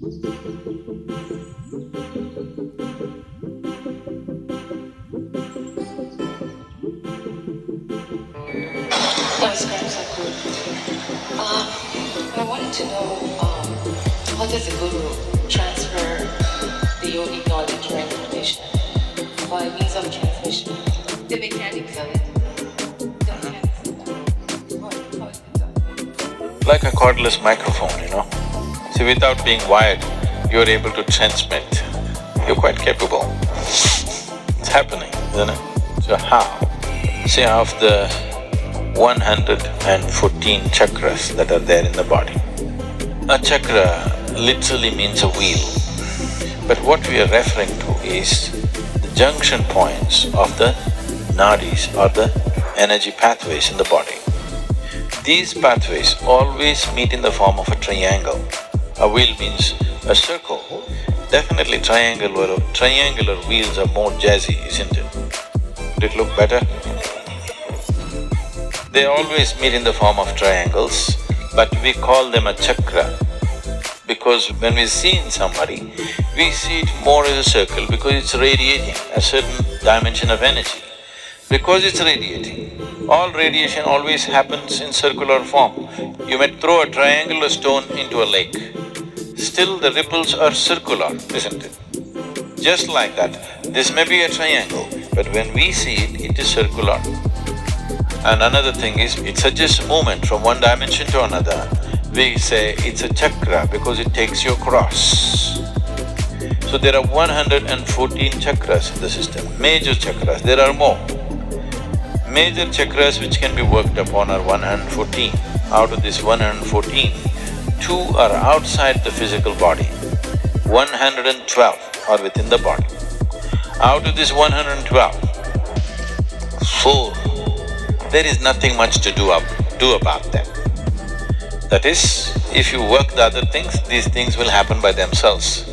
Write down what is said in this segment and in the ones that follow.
Namaskar, Sadhguru. I wanted to know how does the Guru transfer the yogic knowledge or information by means of transmission? The mechanics of it. The mechanics of that. How is it done? Like a cordless microphone, See, without being wired, you're able to transmit. You're quite capable. It's happening, isn't it? So how? See, of the 114 chakras that are there in the body, a chakra literally means a wheel. But what we are referring to is the junction points of the nadis or the energy pathways in the body. These pathways always meet in the form of a triangle. A wheel means a circle. Definitely triangular wheels are more jazzy, isn't it? Would it look better? They always meet in the form of triangles, but we call them a chakra because when we see in somebody, we see it more as a circle because it's radiating a certain dimension of energy. Because it's radiating, all radiation always happens in circular form. You may throw a triangular stone into a lake, still the ripples are circular, isn't it? Just like that, this may be a triangle, but when we see it, it is circular. And another thing is, it suggests movement from one dimension to another. We say it's a chakra because it takes you across. So there are 114 chakras in the system, major chakras, there are more. Major chakras which can be worked upon are 114. Out of this 114, 2 are outside the physical body, 112 are within the body. Out of this 112, 4, there is nothing much to do about them. That is, if you work the other things, these things will happen by themselves.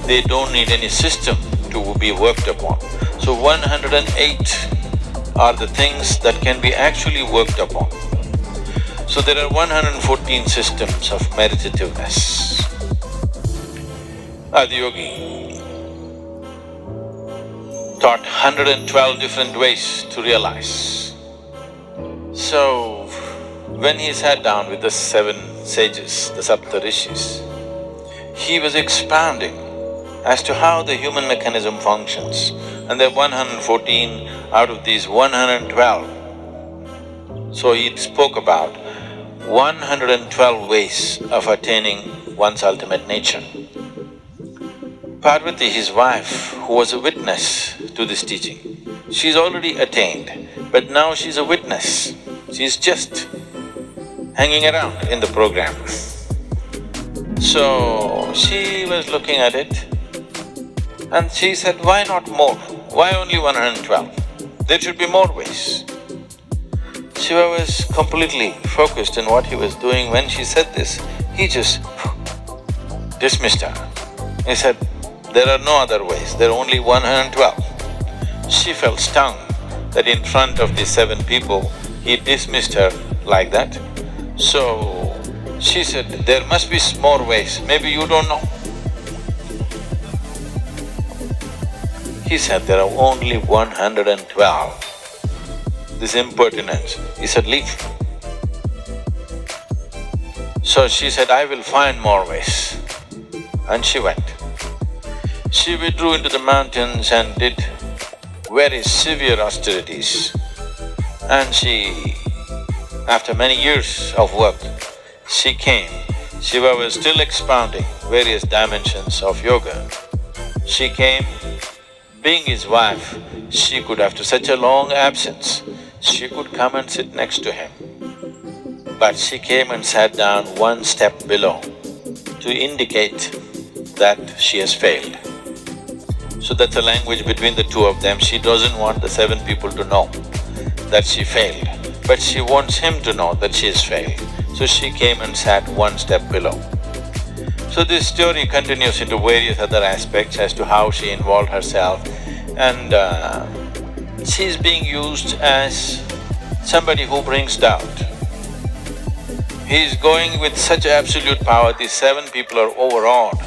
They don't need any system to be worked upon. So 108 are the things that can be actually worked upon. So there are 114 systems of meditativeness. Yogi taught 112 different ways to realize. So, when he sat down with the 7 sages, the Saptarishis, he was expounding as to how the human mechanism functions. And there are 114 out of these 112. So he spoke about 112 ways of attaining one's ultimate nature. Parvati, his wife, who was a witness to this teaching, she's already attained, but now she's a witness. She's just hanging around in the program. So, she was looking at it and she said, why not more? Why only 112? There should be more ways. Shiva was completely focused on what he was doing. When she said this, he just dismissed her. He said, there are no other ways, there are only 112. She felt stung that in front of these 7 people, he dismissed her like that. So, she said, there must be more ways, maybe you don't know. He said, there are only 112. This impertinence. He said, leave. So she said, I will find more ways. And she went. She withdrew into the mountains and did very severe austerities. And she, after many years of work, she came. Shiva was still expounding various dimensions of yoga. She came, being his wife, she could, after such a long absence, she could come and sit next to him. But she came and sat down 1 step below to indicate that she has failed. So that's a language between the 2 of them. She doesn't want the 7 people to know that she failed, but she wants him to know that she has failed. So she came and sat 1 step below. So this story continues into various other aspects as to how she involved herself, and she's being used as somebody who brings doubt. He's going with such absolute power, these 7 people are overawed.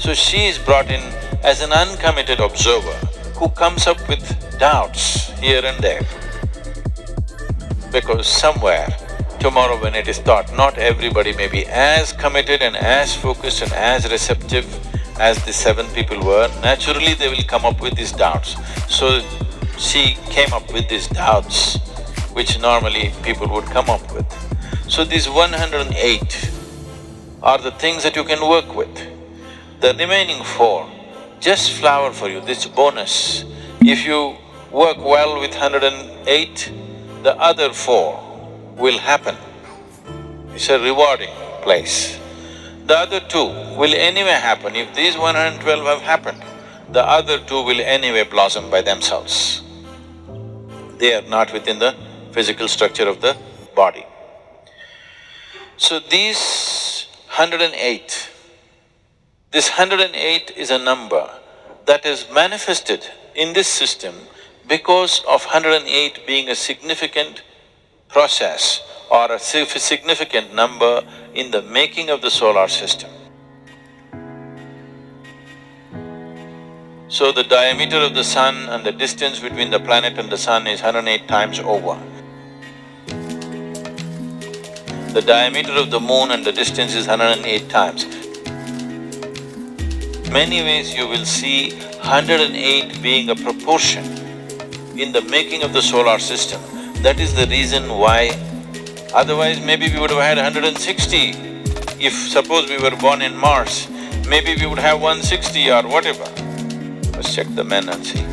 So she is brought in as an uncommitted observer who comes up with doubts here and there. Because somewhere, tomorrow when it is taught, not everybody may be as committed and as focused and as receptive as the 7 people were. Naturally, they will come up with these doubts. So she came up with these doubts which normally people would come up with. So these 108 are the things that you can work with. The remaining 4 just flower for you, this bonus. If you work well with 108, the other 4 will happen. It's a rewarding place. The other 2 will anyway happen. If these 112 have happened, the other 2 will anyway blossom by themselves. They are not within the physical structure of the body. So these 108, this 108 is a number that is manifested in this system because of 108 being a significant process or a significant number in the making of the solar system. So the diameter of the sun and the distance between the planet and the sun is 108 times over. The diameter of the moon and the distance is 108 times. Many ways you will see 108 being a proportion in the making of the solar system. That is the reason why, otherwise maybe we would have had 160. If suppose we were born in Mars, maybe we would have 160 or whatever. Let's check the men and see.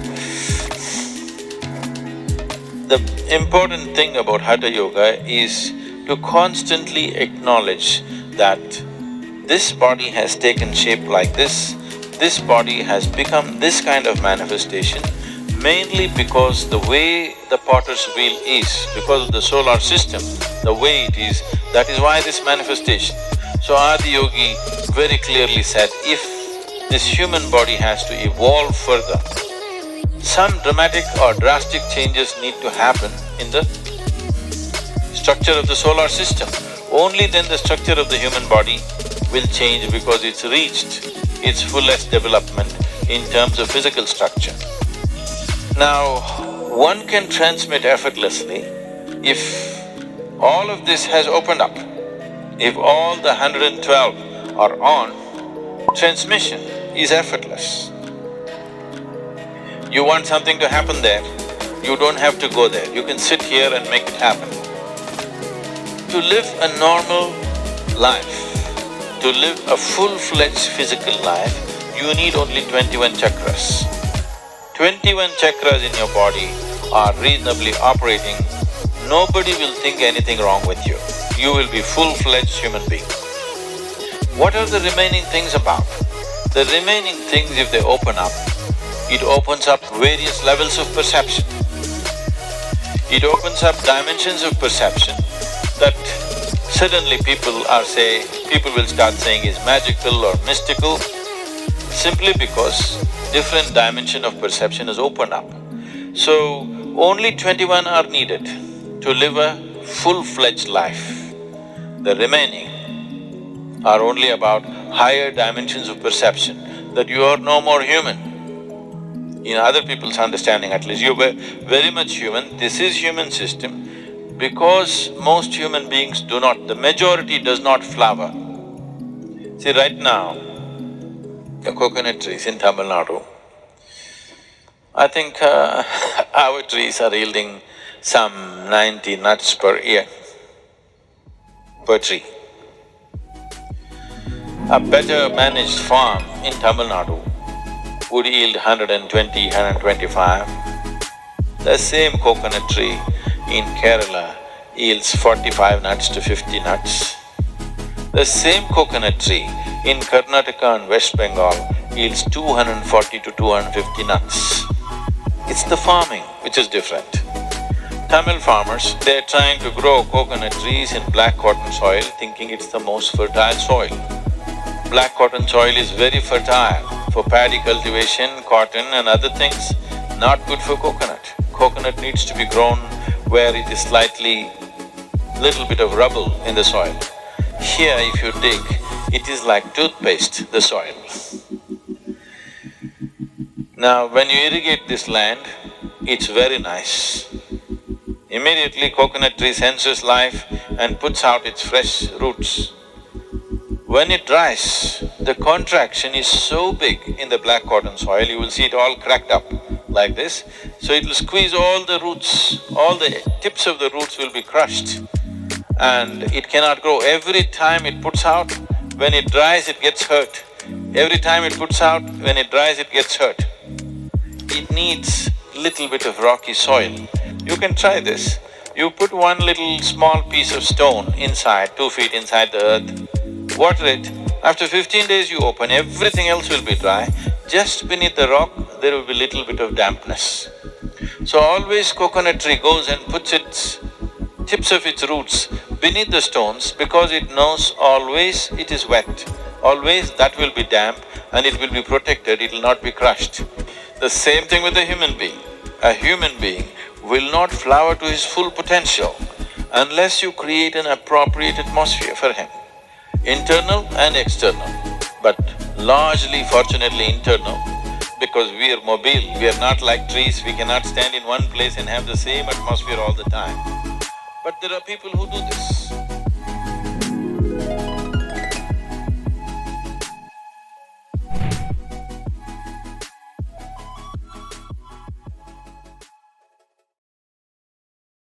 The important thing about Hatha Yoga is to constantly acknowledge that this body has taken shape like this body has become this kind of manifestation, mainly because the way the potter's wheel is, because of the solar system, the way it is, that is why this manifestation. So Adi Yogi very clearly said, if this human body has to evolve further, some dramatic or drastic changes need to happen in the structure of the solar system. Only then the structure of the human body will change because it's reached its fullest development in terms of physical structure. Now, one can transmit effortlessly if all of this has opened up. If all the 112 are on, transmission is effortless. You want something to happen there, you don't have to go there, you can sit here and make it happen. To live a normal life, to live a full-fledged physical life, you need only 21 chakras. 21 chakras in your body are reasonably operating, nobody will think anything wrong with you. You will be full-fledged human being. What are the remaining things about? The remaining things, if they open up, it opens up various levels of perception. It opens up dimensions of perception that suddenly people will start saying is magical or mystical, simply because different dimension of perception is opened up. So, only 21 are needed to live a full-fledged life. The remaining are only about higher dimensions of perception, that you are no more human. In other people's understanding at least, you were very much human, this is human system. Because most human beings do not, the majority does not flower. See, right now, the coconut trees in Tamil Nadu, I think our trees are yielding some 90 nuts per year, per tree. A better managed farm in Tamil Nadu would yield 120, 125. The same coconut tree in Kerala yields 45 nuts to 50 nuts. The same coconut tree in Karnataka and West Bengal yields 240 to 250 nuts. It's the farming which is different. Tamil farmers, they're trying to grow coconut trees in black cotton soil, thinking it's the most fertile soil. Black cotton soil is very fertile for paddy cultivation, cotton and other things, not good for coconut. Coconut needs to be grown where it is slightly, little bit of rubble in the soil. Here if you dig, it is like toothpaste, the soil. Now, when you irrigate this land, it's very nice. Immediately coconut tree senses life and puts out its fresh roots. When it dries, the contraction is so big in the black cotton soil, you will see it all cracked up like this. So it will squeeze all the roots, all the tips of the roots will be crushed and it cannot grow. Every time it puts out, when it dries it gets hurt. Every time it puts out, when it dries it gets hurt. It needs little bit of rocky soil. You can try this. You put one little small piece of stone inside, 2 feet inside the earth, water it. After 15 days you open, everything else will be dry. Just beneath the rock, there will be little bit of dampness. So always coconut tree goes and puts its tips of its roots beneath the stones because it knows always it is wet. Always that will be damp and it will be protected, it will not be crushed. The same thing with a human being. A human being will not flower to his full potential unless you create an appropriate atmosphere for him, internal and external, but largely fortunately internal, because we are mobile, we are not like trees, we cannot stand in one place and have the same atmosphere all the time. But there are people who do this.